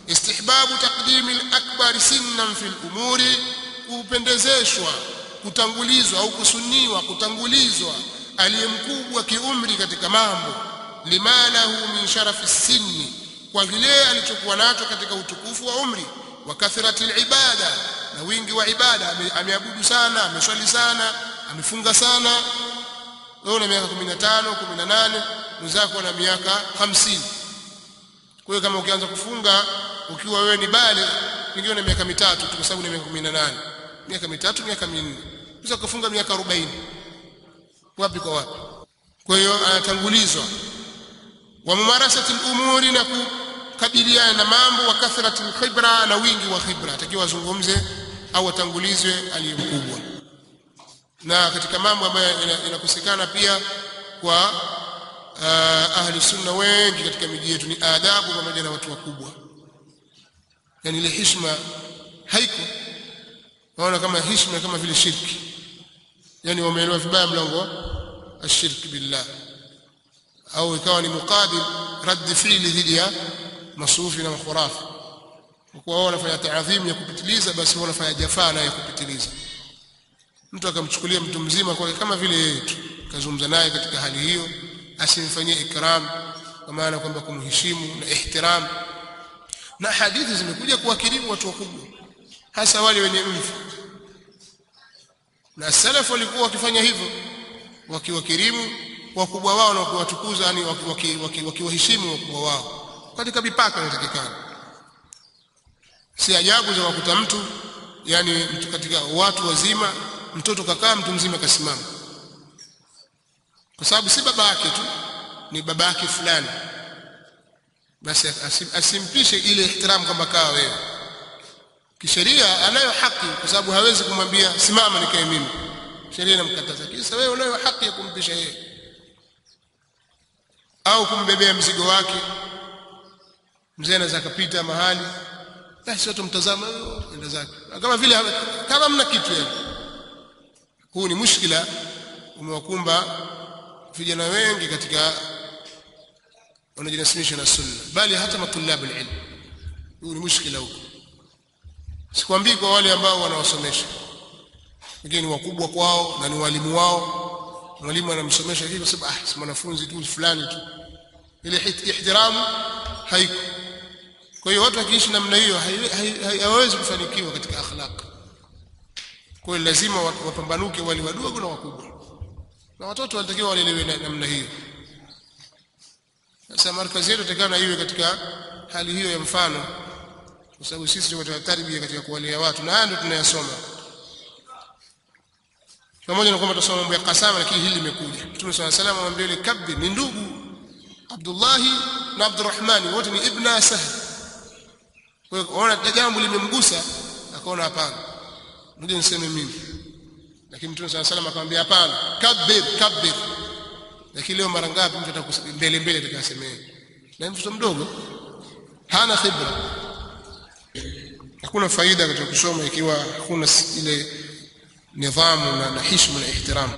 Istihbabu taqdimi al-akbar sinnan fi al-umuri, kupendezeshwa kutangulizwa au kusunniwa kutangulizwa aliyemkubwa kiumri katika mambo, limalahu min sharafi sinni, kwa vile alichokuwa nacho katika utukufu wa umri, wa kathrati al-ibada, na wingi wa ibada. Ameabudu sana, ameswali sana, amefunga sana. Wewe una miaka 15, 18, mwenzako ana miaka 50. Kwa hiyo kama ukianza kufunga ukiwa wewe ni bale, pengine una miaka 3 tu, kwa sababu ni miaka 18, miaka 3, miaka 4, unaweza kufunga miaka 40. Wapi kwa wapi? Kwa hiyo anatangulizwa. Wa mumarasati al-umuri, na kukabiliana na mambo, wa kathrati al-khibra, na wingi wa khibra. Atakiwa azungumze au atangulizwe aliyemkubwa. Na katika mambo ambayo inakosekana pia kwa ahli sunna wengi katika miji yetu ni adabu pamoja na watu wakubwa. Yani ile heshima haiko. Waona kama heshima kama vile shirki. Yani wameelewa vibaya mlango ashirki billah, au ikawa ni muqabil radd fi'li dhidi ya masufi na makhurafi. Kwa wao wanafanya taadhim ya kupitiliza, basi wao wanafanya jafaa na ya kupitiliza. Mtu akamchukulia mtu mzima kwa kama vile yeye tu, kazungumza naye katika hali hiyo, asimfanyie ikram, kwa maana kwamba kumheshimu na ihtiram. Na hadithi zimekuja kuwakirimu watu wakubwa, hasa wale wenye mvi. Na salaf walikuwa wakifanya hivyo, wakiwakirimu wakubwa wao na kuwatukuza, yani wakiwaheshimu wakubwa wao katika mipaka inayotakikana. Si ajabu za wakuta mtu, yani mtu katika watu wazima, mtoto kakaa, mtu mzima kasimama, kwa sababu si baba yake tu, ni baba yake fulani, basi asimpishe ile ihtiram kwamba kaa wewe. Kisheria anayo haki, kwa sababu hawezi kumwambia simama nikae mimi, sheria inamkataza. Kisa wewe unayo haki ya kumpisha yeye au kumbebea mzigo wake. Mzee anaweza kupita mahali, basi watu mtazama huyo enda zake kama vile kama mna kitu yeye. Huu ni mushkila umewakumba vijana wengi katika wanajinasimisha na sunna, bali hata matulabu ilmu. Huu ni mushkila huko. Sikwambii kwa wale ambao wanawasomesha, lakini wakubwa kwao na ni walimu wao. Mwalimu anamsomesha hivyo sababu si mwanafunzi tu fulani tu, ile ihtiramu haiko. Kwa hiyo watu wakiishi namna hiyo hawawezi kufanikiwa katika akhlaq. Kwa hiyo lazima wapambanuke wale wadogo na wakubwa, na watoto wanatakiwa walelewe namna hiyo. Sasa markazi yetu itakana iwe katika hali hiyo ya mfano, kwa sababu sisi tunatoa tarbia katika kuwalea watu, na haya ndio tunayasoma. Pamoja na kwamba tunasoma mambo ya kasama, lakini hili limekuja. Mtume swalla sallam amwambia ile Kabbi ni ndugu Abdullah na Abdurrahman, wote ni ibna Sahl. Kwa hiyo ona jambo limemgusa, akaona hapana, ngoja niseme mimi. Lakini Mtume swalla sallam akamwambia hapana, kabbir. Lakini leo mara ngapi mtu atakusema mbele atakasemea, na mtoto mdogo hana khibra. Hakuna faida katika kusoma ikiwa hakuna ile nidhamu na heshima na ihtiram.